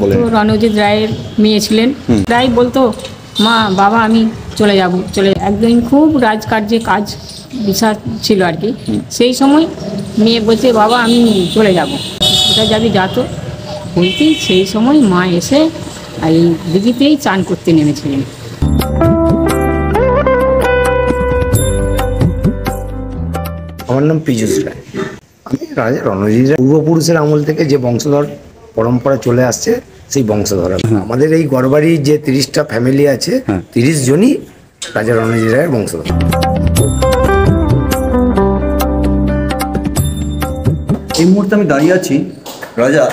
বলেন? তো রণজিৎ রায়ের মেয়ে ছিলেন। রায় বলতো, মা বাবা আমি চলে যাব, একদিন খুব রাজকার্যে কাজ বিশাল ছিল আর কি। সেই সময় মেয়ে বলছে, বাবা আমি চলে যাব, কোথায় যাবি যা তো। বলতেই সেই সময় মা এসে এই দিঘিতেই চান করতে নেমেছিলেন। আমার নাম পীযূষ রায়। আমি রাজা রণজিৎ রায় পূর্বপুরুষের আমল থেকে যে বংশধর পরম্পরা চলে আসছে সেই বংশধর। আমাদের এই গড়বাড়ির যে 30টা ফ্যামিলি আছে, 30 জনই রাজা রণজিৎ রায়ের বংশধর। এই মুহূর্তে আমি দাঁড়িয়ে আছি রাজা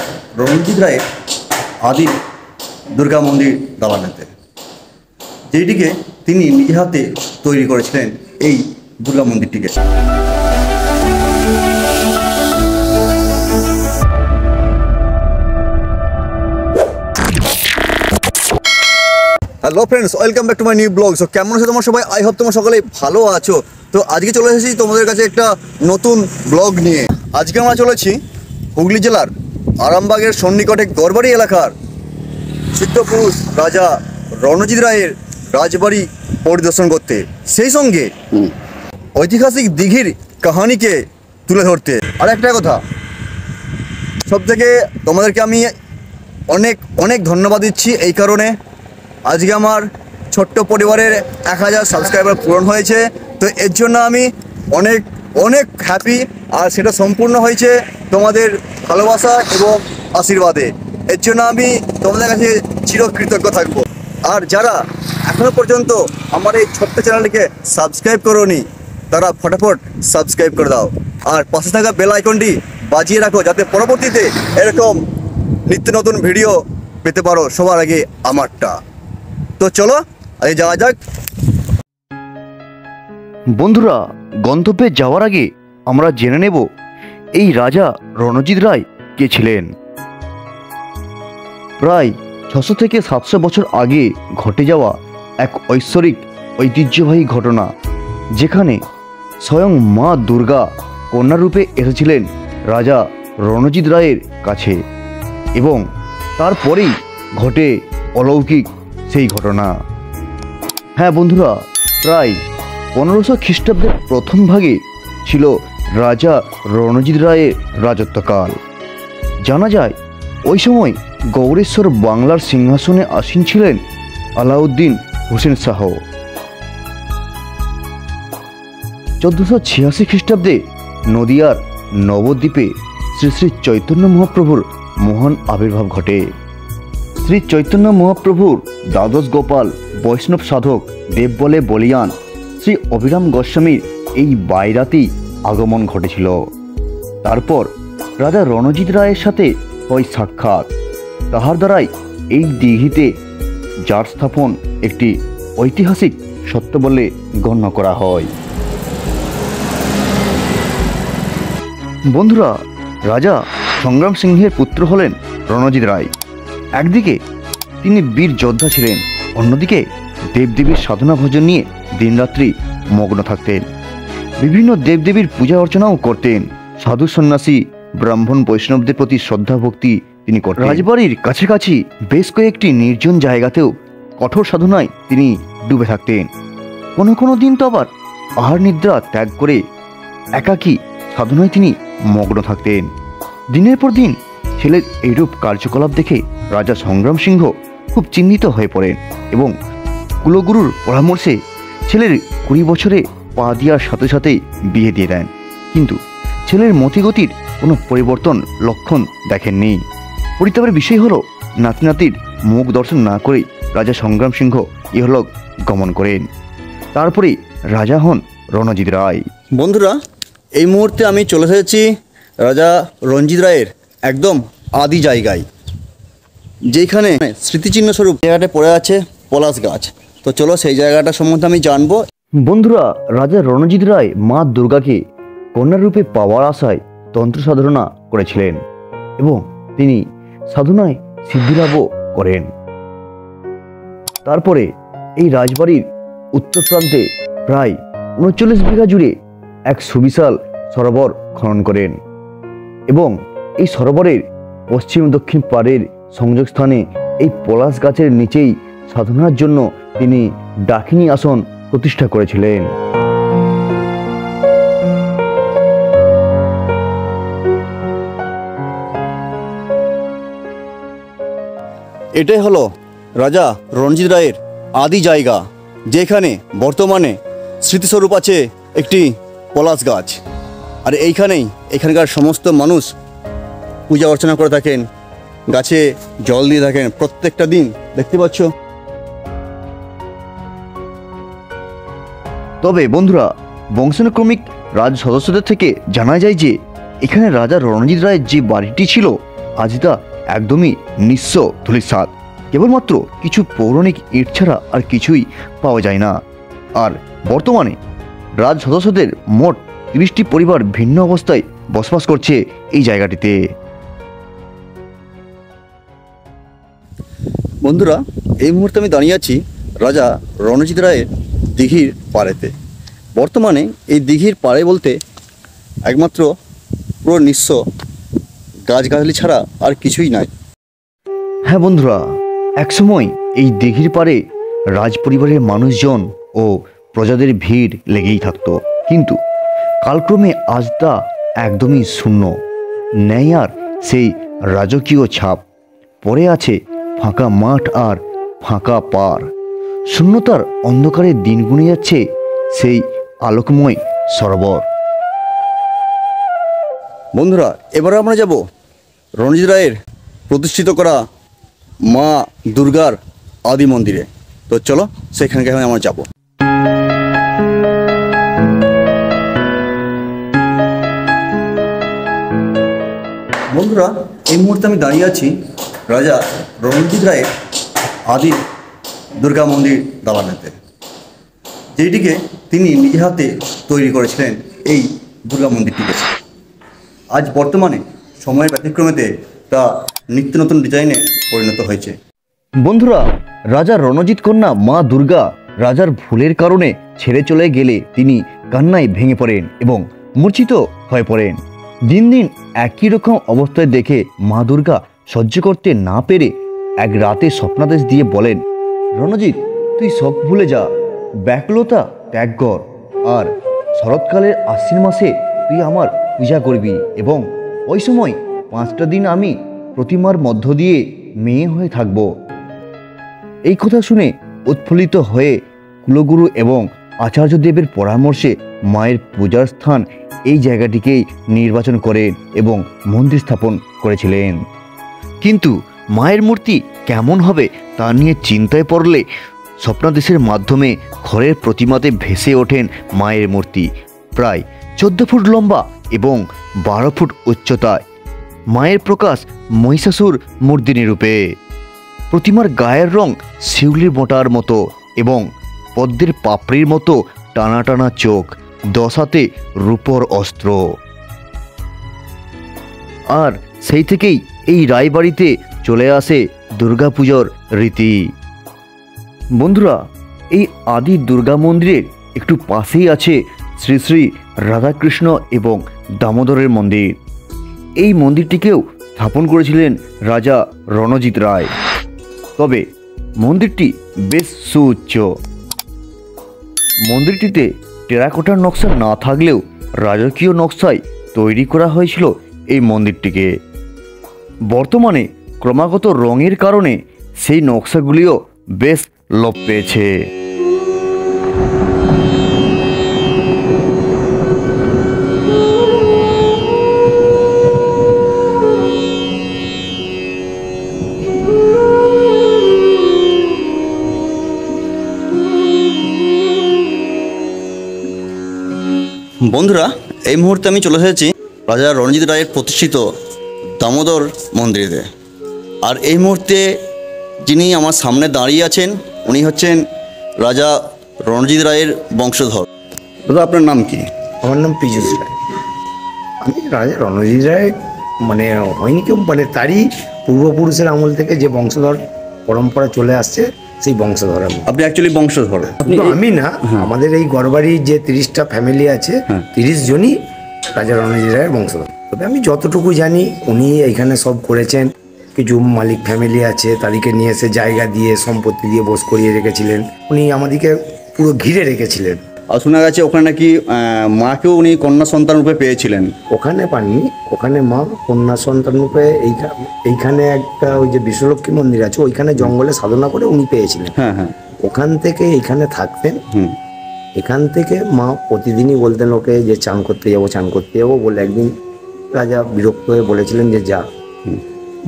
রণজিৎ রায়ের আদি দুর্গা মন্দির দালানেতে, যেটিকে তিনি নিজে হাতে তৈরি করেছিলেন এই দুর্গা মন্দিরটিকে। Hello friends, welcome back to my new blog. So কেমন আছো তোমার সবাই? আই হোপ তোমার সকলেই ভালো আছো। তো আজকে চলে এসেছি তোমাদের কাছে একটা নতুন ব্লগ নিয়ে। আজকে আমরা চলেছি হুগলি জেলার আরামবাগের সন্নিকটে গড়বাড়ি এলাকার সিদ্ধপুরুষ রাজা রণজিৎ রায়ের রাজবাড়ি পরিদর্শন করতে, সেই সঙ্গে ঐতিহাসিক দিঘির কাহানিকে তুলে ধরতে। আর একটা কথা, সব থেকে তোমাদেরকে আমি অনেক অনেক ধন্যবাদ দিচ্ছি এই কারণে, আজকে আমার ছোট্ট পরিবারের 1000 সাবস্ক্রাইবার পূরণ হয়েছে। তো এর জন্য আমি অনেক অনেক হ্যাপি, আর সেটা সম্পূর্ণ হয়েছে তোমাদের ভালোবাসা এবং আশীর্বাদে। এর জন্য আমি তোমাদের কাছে চিরকৃতজ্ঞ থাকবো। আর যারা এখনও পর্যন্ত আমার এই ছোট্ট চ্যানেলটিকে সাবস্ক্রাইব করোনি, তারা ফটাফট সাবস্ক্রাইব করে দাও, আর পাশে থাকা বেল আইকনটি বাজিয়ে রাখো, যাতে পরবর্তীতে এরকম নিত্য নতুন ভিডিও পেতে পারো সবার আগে আমারটা। তো চলো আগে যাওয়া যাক। বন্ধুরা, গন্তব্যে যাওয়ার আগে আমরা জেনে নেব এই রাজা রণজিৎ রায় কে ছিলেন। প্রায় 600 থেকে 700 বছর আগে ঘটে যাওয়া এক ঐশ্বরিক ঐতিহ্যবাহী ঘটনা, যেখানে স্বয়ং মা দুর্গা কন্যারূপে এসেছিলেন রাজা রণজিৎ রায়ের কাছে, এবং তারপরেই ঘটে অলৌকিক সেই ঘটনা। হ্যাঁ বন্ধুরা, প্রায় 1500 খ্রিস্টাব্দের প্রথম ভাগে ছিল রাজা রণজিৎ রায়ের রাজত্বকাল। জানা যায় ওই সময় গৌড়েশ্বর বাংলার সিংহাসনে আসীন ছিলেন আলাউদ্দিন হোসেন শাহ। 1486 খ্রিস্টাব্দে নদিয়ার নবদ্বীপে শ্রী শ্রী চৈতন্য মহাপ্রভুর মহান আবির্ভাব ঘটে। শ্রী চৈতন্য মহাপ্রভুর দ্বাদশ গোপাল বৈষ্ণব সাধক দেব বলে বলিয়ান শ্রী অভিরাম গোস্বামীর এই বাইরাতেই আগমন ঘটেছিল। তারপর রাজা রণজিৎ রায়ের সাথে হয় সাক্ষাৎ। তাহার দ্বারাই এই দিঘিতে জার স্থাপন একটি ঐতিহাসিক সত্য বলে গণ্য করা হয়। বন্ধুরা, রাজা সংগ্রাম সিংহের পুত্র হলেন রণজিৎ রায়। একদিকে তিনি বীর যোদ্ধা ছিলেন, অন্যদিকে দেবদেবীর সাধনা ভজন নিয়ে দিনরাত্রি মগ্ন থাকতেন। বিভিন্ন দেবদেবীর পূজা অর্চনাও করতেন। সাধু সন্ন্যাসী ব্রাহ্মণ বৈষ্ণবদের প্রতি শ্রদ্ধা ভক্তি তিনি করতেন। রাজবাড়ির কাছাকাছি বেশ কয়েকটি নির্জন জায়গাতেও কঠোর সাধনায় তিনি ডুবে থাকতেন। কোনো কোনো দিন তো আবার আহার নিদ্রা ত্যাগ করে একাকী সাধনায় তিনি মগ্ন থাকতেন। দিনের পর দিন ছেলের এইরূপ কার্যকলাপ দেখে রাজা সংগ্রাম সিংহ খুব চিন্তিত হয়ে পড়েন এবং কুলগুরুর পরামর্শে ছেলের 20 বছরে পা দেওয়ার সাথে সাথেই বিয়ে দিয়ে দেন। কিন্তু ছেলের মতিগতির কোনো পরিবর্তন লক্ষণ দেখেননি। পরিতাপের বিষয় হলো, নাতি নাতির মুখ দর্শন না করেই রাজা সংগ্রাম সিংহ ইহলোক গমন করেন। তারপরে রাজা হন রণজিৎ রায়। বন্ধুরা, এই মুহূর্তে আমি চলে এসেছি রাজা রণজিৎ রায়ের একদম আদি জায়গায়, যেখানে স্মৃতিচিহ্ন স্বরূপ জায়গাটা পড়ে আছে পলাশ গাছ। তো চলো সেই জায়গাটা সম্বন্ধে আমি জানবো। বন্ধুরা, রাজা রণজিৎ রায় মা দুর্গাকে কন্যার রূপে পাওয়ার আশায় তন্ত্র সাধনা করেছিলেন এবং তিনি সাধনায় সিদ্ধিলাভও করেন। তারপরে এই রাজবাড়ির উত্তর প্রান্তে প্রায় 39 বিঘা জুড়ে এক সুবিশাল সরোবর খনন করেন এবং এই সরোবরের পশ্চিম দক্ষিণ পাড়ের সংযোগস্থানে এই পলাশ গাছের নিচেই সাধনার জন্য তিনি ডাকিনী আসন প্রতিষ্ঠা করেছিলেন। এটাই হলো রাজা রণজিৎ রায়ের আদি জায়গা, যেখানে বর্তমানে স্মৃতিস্বরূপ আছে একটি পলাশ গাছ। আর এইখানেই এখানকার সমস্ত মানুষ পূজা অর্চনা করে থাকেন, গাছে জল দিয়ে থাকেন প্রত্যেকটা দিন, দেখতে পাচ্ছ। তবে বন্ধুরা, বংশানুক্রমিক রাজ সদস্যদের থেকে জানা যায় যে এখানে রাজা রণজিৎ রায়ের যে বাড়িটি ছিল আজ তা একদমই নিঃস্ব ধূলিসাৎ। কেবলমাত্র কিছু পৌরাণিক ইট ছাড়া আর কিছুই পাওয়া যায় না। আর বর্তমানে রাজ সদস্যদের মোট 30টি পরিবার ভিন্ন অবস্থায় বসবাস করছে এই জায়গাটিতে। বন্ধুরা, এই মুহূর্তে আমি দাঁড়িয়ে আছি রাজা রণজিৎ রায়ের দিঘির পাড়েতে। বর্তমানে এই দিঘির পাড়ে বলতে একমাত্র পুরো নিঃস্ব, গাছগাছালি ছাড়া আর কিছুই নাই। হ্যাঁ বন্ধুরা, একসময় এই দিঘির পাড়ে রাজ পরিবারের মানুষজন ও প্রজাদের ভিড় লেগেই থাকতো, কিন্তু কালক্রমে আজ তা একদমই শূন্য, নেই আর সেই রাজকীয় ছাপ। পড়ে আছে ফাঁকা মাঠ আর ফাঁকা পার। শূন্যতার অন্ধকারে দিন গুনে যাচ্ছে সেই আলোকময় সরোবর। বন্ধুরা, এবারে আমরা যাব রণজিৎ রায়ের প্রতিষ্ঠিত করা মা দুর্গার আদি মন্দিরে। তো চলো সেখানকে আমরা যাব। বন্ধুরা, এই মুহূর্তে আমি দাঁড়িয়ে আছি রাজা রণজিৎ রায়ের আদি দুর্গা মন্দির দালানেতে, যেটিকে তিনি নিজে হাতে তৈরি করেছিলেন। এই দুর্গা মন্দিরটিকে আজ বর্তমানে সময়ের ব্যতিক্রমেতে তা নিত্য নতুন ডিজাইনে পরিণত হয়েছে। বন্ধুরা, রাজা রণজিৎ কন্যা মা দুর্গা রাজার ভুলের কারণে ছেড়ে চলে গেলে তিনি কান্নায় ভেঙে পড়েন এবং মূর্ছিত হয়ে পড়েন। দিন দিন একই রকম অবস্থায় দেখে মা দুর্গা সহ্য করতে না পেরে এক রাতে স্বপ্নাদেশ দিয়ে বলেন, রণজিৎ, তুই সব ভুলে যা, ব্যাকুলতা ত্যাগ কর, আর শরৎকালের আশ্বিন মাসে তুই আমার পূজা করবি এবং ওই সময় 5টা দিন আমি প্রতিমার মধ্য দিয়ে মেয়ে হয়ে থাকব। এই কথা শুনে উৎফুল্লিত হয়ে কুলগুরু এবং আচার্যদেবের পরামর্শে মায়ের পূজার স্থান এই জায়গাটিকেই নির্বাচন করেন এবং মন্দির স্থাপন করেছিলেন। কিন্তু মায়ের মূর্তি কেমন হবে তা নিয়ে চিন্তায় পড়লে স্বপ্নাদেশের মাধ্যমে ঘরের প্রতিমাতে ভেসে ওঠেন মায়ের মূর্তি, প্রায় 14 ফুট লম্বা এবং 12 ফুট উচ্চতায়। মায়ের প্রকাশ মহিষাসুর মূর্তিনি রূপে। প্রতিমার গায়ের রং শিউলির মোটার মতো এবং পদ্মের পাপড়ির মতো টানা টানা চোখ, 10 হাতে রূপর অস্ত্র। আর সেই থেকেই এই রায়বাড়িতে চলে আসে দুর্গাপুজোর রীতি। বন্ধুরা, এই আদি দুর্গা মন্দিরের একটু পাশেই আছে শ্রী শ্রী রাধাকৃষ্ণ এবং দামোদরের মন্দির। এই মন্দিরটিকেও স্থাপন করেছিলেন রাজা রণজিৎ রায়। তবে মন্দিরটি বেশ সুউচ্চ। মন্দিরটিতে টেরাকোটার নকশা না থাকলেও রাজকীয় নকশায় তৈরি করা হয়েছিল এই মন্দিরটিকে। বর্তমানে ক্রমাগত রঙের কারণে সেই নকশাগুলিও বেশ লোপ পেয়েছে। বন্ধুরা, এই মুহূর্তে আমি চলে এসেছি রাজা রণজিৎ রায়ের প্রতিষ্ঠিত দামোদর মন্দিরে। আর এই মুহূর্তে যিনি আমার সামনে দাঁড়িয়ে আছেন উনি হচ্ছেন রাজা রণজিৎ রায়ের বংশধর। দাদা, আপনার নাম কি? আমার নাম পীযূষ রায়। আমি রাজা রণজিৎ রায় হয়নি কেউ, তারই পূর্বপুরুষের আমল থেকে যে বংশধর পরম্পরা চলে আসছে সেই বংশধর আমি। আপনি অ্যাকচুয়ালি বংশধর? কিন্তু আমি না, আমাদের এই গড়বাড়ির যে 30টা ফ্যামিলি আছে 30 জনই রাজা রণজিৎ রায়ের বংশধর। তবে আমি যতটুকু জানি উনি এইখানে সব করেছেন, কিছু মালিক ফ্যামিলি আছে, তাদেরকে নিয়ে এসে জায়গা দিয়ে সম্পত্তি দিয়ে বস করিয়ে রেখেছিলেন। উনি আমাদেরকে পুরো ঘিরে রেখেছিলেন। আর শোনা গেছে ওখানে নাকি মাকেও উনি কন্যা সন্তান রূপে পেয়েছিলেন। ওখানে পাননি, ওখানে মা কন্যা সন্তান রূপে এইখানে একটা ওই যে বিশ্বলক্ষ্মী মন্দির আছে, ওইখানে জঙ্গলে সাধনা করে উনি পেয়েছিলেন। হ্যাঁ হ্যাঁ। ওখান থেকে এইখানে থাকতেন। হুম। এখান থেকে মা প্রতিদিনই বলতেন ওকে যে চান করতে যাবো বলে একদিন রাজা বিরক্ত হয়ে বলেছিলেন যে যা,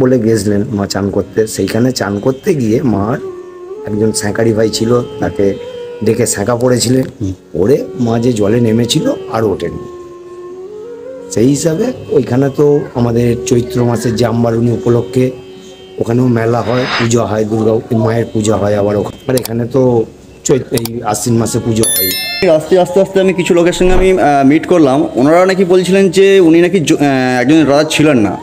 বলে গেছিলেন মা চান করতে। সেইখানে চান করতে গিয়ে মার একজন স্যাঁকারি ভাই ছিল, তাকে ডেকে স্যাঁকা পড়েছিলেন। ওরে মা যে জলে নেমেছিল আর ওঠেন। সেই হিসাবে ওইখানে তো আমাদের চৈত্র মাসের যে আম্বারুনি উপলক্ষে ওখানেও মেলা হয়, পূজা হয়, দুর্গা মায়ের পূজা হয়। আবার ওখানে এখানে তো এই আশ্বিন মাসে পুজো হয়। আস্তে আস্তে আস্তে আমি কিছু লোকের সঙ্গে আমি মিট করলাম, ওনারা নাকি বলছিলেন যে উনি নাকি একজন রাজা ছিলেন না,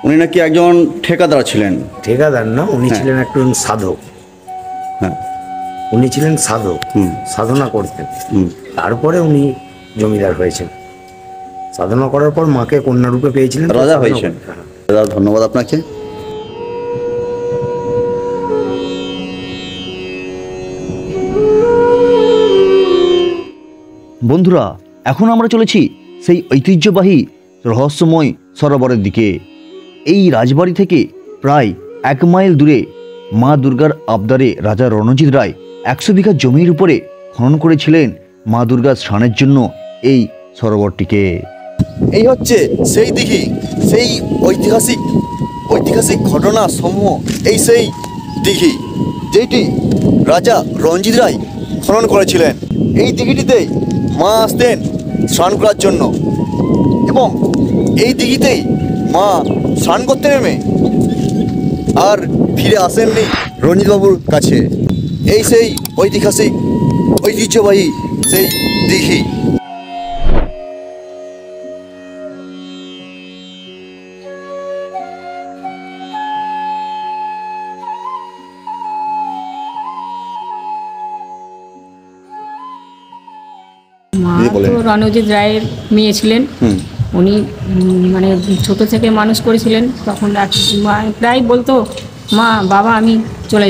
উনি নাকি একজন ঠিকাদার ছিলেন। ঠিকাদার না, উনি ছিলেন একজন সাধক। হ্যাঁ, উনি ছিলেন সাধক, সাধনা করতেন। তারপরে উনি জমিদার হয়েছেন। সাধনা করার পর মাকে কন্যা রূপে পেয়েছিলেন, রাজা হয়েছেন। দাদা ধন্যবাদ আপনাকে। বন্ধুরা, এখন আমরা চলেছি সেই ঐতিহ্যবাহী রহস্যময় সরোবরের দিকে। এই রাজবাড়ি থেকে প্রায় 1 মাইল দূরে মা দুর্গার আবদারে রাজা রণজিৎ রায় 100 বিঘা জমির উপরে খনন করেছিলেন মা দুর্গার স্নানের জন্য এই সরোবরটিকে। এই হচ্ছে সেই দিঘি, সেই ঐতিহাসিক ঘটনা সমূহ, এই সেই দিঘি যেটি রাজা রণজিৎ রায় খনন করেছিলেন। এই দিঘিটিতেই মা আসতেন স্নান করার জন্য, এবং এই দিঘিতেই মা স্নান করতে নেমে আর ফিরে আসেননি রণজিৎবাবুর কাছে। এই সেই ঐতিহ্যবাহী সেই দিঘি। মা দিদি বলেন। তো রণজিৎ রায়ের মেয়ে ছিলেন। উনি মানে ছোট থেকে মানুষ করেছিলেন। তখন মা প্রায় বলতো, মা বাবা আমি চলে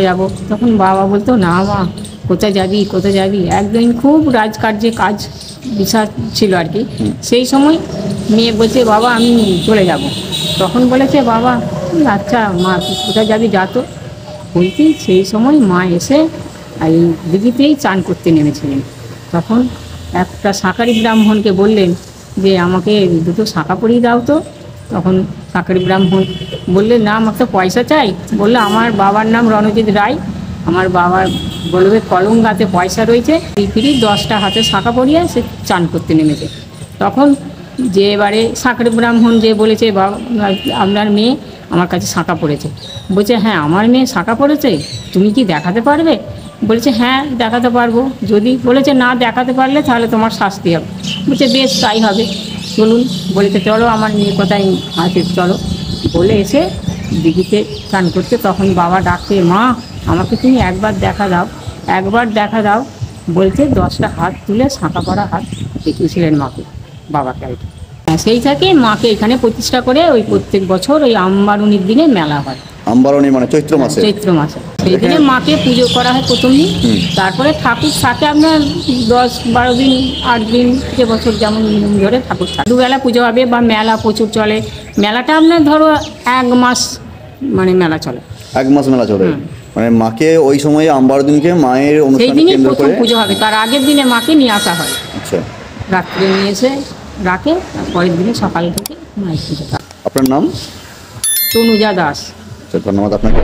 যাব। তখন বাবা বলতো, না মা কোথায় যাবি। একদিন খুব রাজকার্যে কাজ বিষয় ছিল আর কি। সেই সময় মেয়ে বলছে, বাবা আমি চলে যাব। তখন বলেছে বাবা, আচ্ছা মা কোথায় যাবি যা তো। বলছি সেই সময় মা এসে এই দিঘিতেই চান করতে নেমেছিলেন। তখন একটা শাঁখারি ব্রাহ্মণকে বললেন যে আমাকে 2টো শাঁখা পরিয়ে দাও তো। তখন শাঁখারি ব্রাহ্মণ বললেন, না আমার তো পয়সা চাই। বললো, আমার বাবার নাম রণজিৎ রায়, আমার বাবার বলবে কলঙ্গাতে পয়সা রয়েছে, ফিরি 10টা হাতে শাঁখা পরিয়ে সে চান করতে নেমেছে। তখন যে এবারে শাঁখারি ব্রাহ্মণ যে বলেছে, বাবা আপনার মেয়ে আমার কাছে শাঁখা পড়েছে। বলছে, হ্যাঁ আমার মেয়ে শাঁখা পড়েছে, তুমি কি দেখাতে পারবে? বলেছে, হ্যাঁ দেখাতে পারবো। যদি বলেছে না দেখাতে পারলে তাহলে তোমার শাস্তি হবে। বলছে, বেশ তাই হবে, চলুন। বলেছে, চলো আমার মেয়ে কোথায় আছে চলো। বলে এসে দিঘিতে চান করতে, তখন বাবা ডাকতে, মা আমাকে তুমি একবার দেখা দাও। বলতে 10টা হাত তুলে শাঁখা পড়া হাত দেখিয়েছিলেন মাকে, বাবাকে আর কি। সেই থেকে মাকে এখানে প্রতিষ্ঠা করে ওই প্রত্যেক বছর ওই আম্বারুনির দিনে মেলা হয়। আম্বারনি মানে চৈত্র মাসে। সেই দিনে মাকে পুজো করা হয় প্রথম দিন। তারপরে ঠাকুর থাকে আপনার 10-12 দিন 8 দিন, যে বছর যেমন নিয়ম ধরে ঠাকুর থাকে। 2 বেলা পুজো হবে বা মেলা প্রচুর চলে। মেলাটা আপনার ধরো 1 মাস মানে মেলা চলে। 1 মাস মেলা চলে। মানে মাকে ওই সময় আম্বার দিনকে মায়ের সেই অনুষ্ঠান দিনই কেন্দ্র প্রথম করে। পুজো হবে, তার আগের দিনে মাকে নিয়ে আসা হয়। আচ্ছা, রাত্রে নিয়ে এসে রাখে, আর পরের দিনে সকাল থেকে মায়ের পুজো থাকে। আপনার নাম? তনুজা দাস। আচ্ছা, ধন্যবাদ আপনাকে।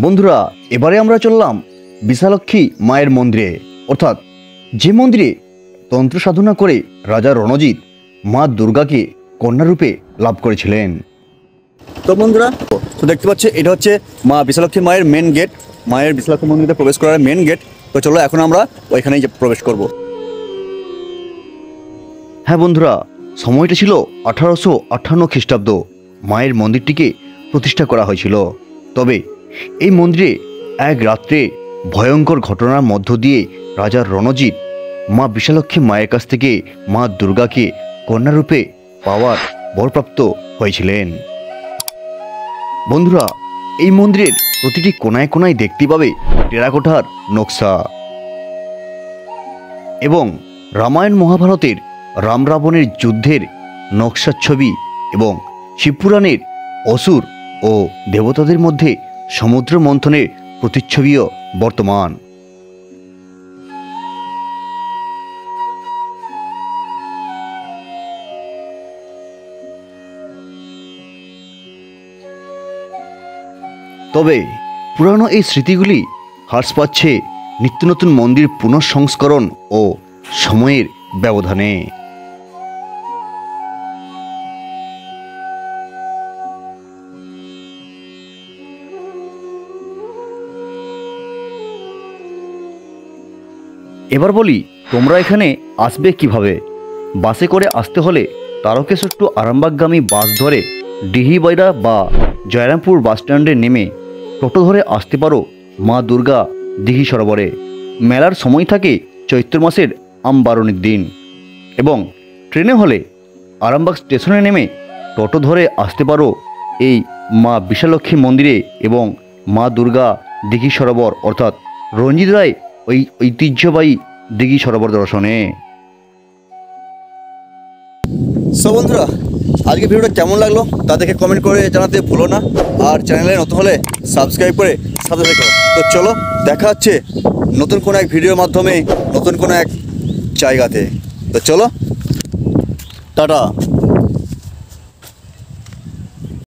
বন্ধুরা, এবারে আমরা চললাম বিশালক্ষী মায়ের মন্দিরে, অর্থাৎ যে মন্দিরে তন্ত্র সাধনা করে রাজা রণজিৎ মা দুর্গাকে কন্যারূপে লাভ করেছিলেন। তো বন্ধুরা, তো দেখতে পাচ্ছি এটা হচ্ছে মা বিশালক্ষী মায়ের মেন গেট, মায়ের বিশালক্ষী মন্দিরে প্রবেশ করার মেন গেট। তো চলো এখন আমরা ওইখানেই প্রবেশ করব। হ্যাঁ বন্ধুরা, সময়টা ছিল 1858 খ্রিস্টাব্দ। মায়ের মন্দিরটিকে প্রতিষ্ঠা করা হয়েছিল। তবে এই মন্দিরে এক রাত্রে ভয়ঙ্কর ঘটনার মধ্য দিয়ে রাজা রণজিৎ মা বিশালক্ষী মায়ের কাছ থেকে মা দুর্গাকে কন্যারূপে পাওয়ার বরপ্রাপ্ত হয়েছিলেন। বন্ধুরা, এই মন্দিরের প্রতিটি কোনায় কোনায় দেখতে পাবে টেরাকোটার নকশা এবং রামায়ণ মহাভারতের রাম রাবণের যুদ্ধের নকশার ছবি এবং শিবপুরাণের অসুর ও দেবতাদের মধ্যে সমুদ্র মন্থনের প্রতিচ্ছবিও বর্তমান। তবে পুরানো এই স্মৃতিগুলি হ্রাস পাচ্ছে নিত্য নতুন মন্দির পুনঃসংস্করণ ও সময়ের ব্যবধানে। এবার বলি, তোমরা এখানে আসবে কিভাবে? বাসে করে আসতে হলে তারকেশ্বর টু আরামবাগগামী বাস ধরে ডিহিবাইড়া বা জয়রামপুর বাসস্ট্যান্ডে নেমে টোটো ধরে আসতে পারো মা দুর্গা দিঘি সরোবরে। মেলার সময় থাকে চৈত্র মাসের আমবারণীর দিন। এবং ট্রেনে হলে আরামবাগ স্টেশনে নেমে টোটো ধরে আসতে পারো এই মা বিশালক্ষী মন্দিরে এবং মা দুর্গা দিঘি সরোবর অর্থাৎ রঞ্জিত রায় ওই ঐতিহ্যবাহী দিঘি সরোবর দর্শনে। সো বন্ধুরা, আজকে ভিডিওটা কেমন লাগলো তা দেখে কমেন্ট করে জানাতে ভুলো না। আর চ্যানেলে নতুন হলে সাবস্ক্রাইব করে সাথে থেকো। তো চলো, দেখা হচ্ছে নতুন কোনো এক ভিডিওর মাধ্যমে নতুন কোনো এক জায়গাতে। তো চলো, টাটা।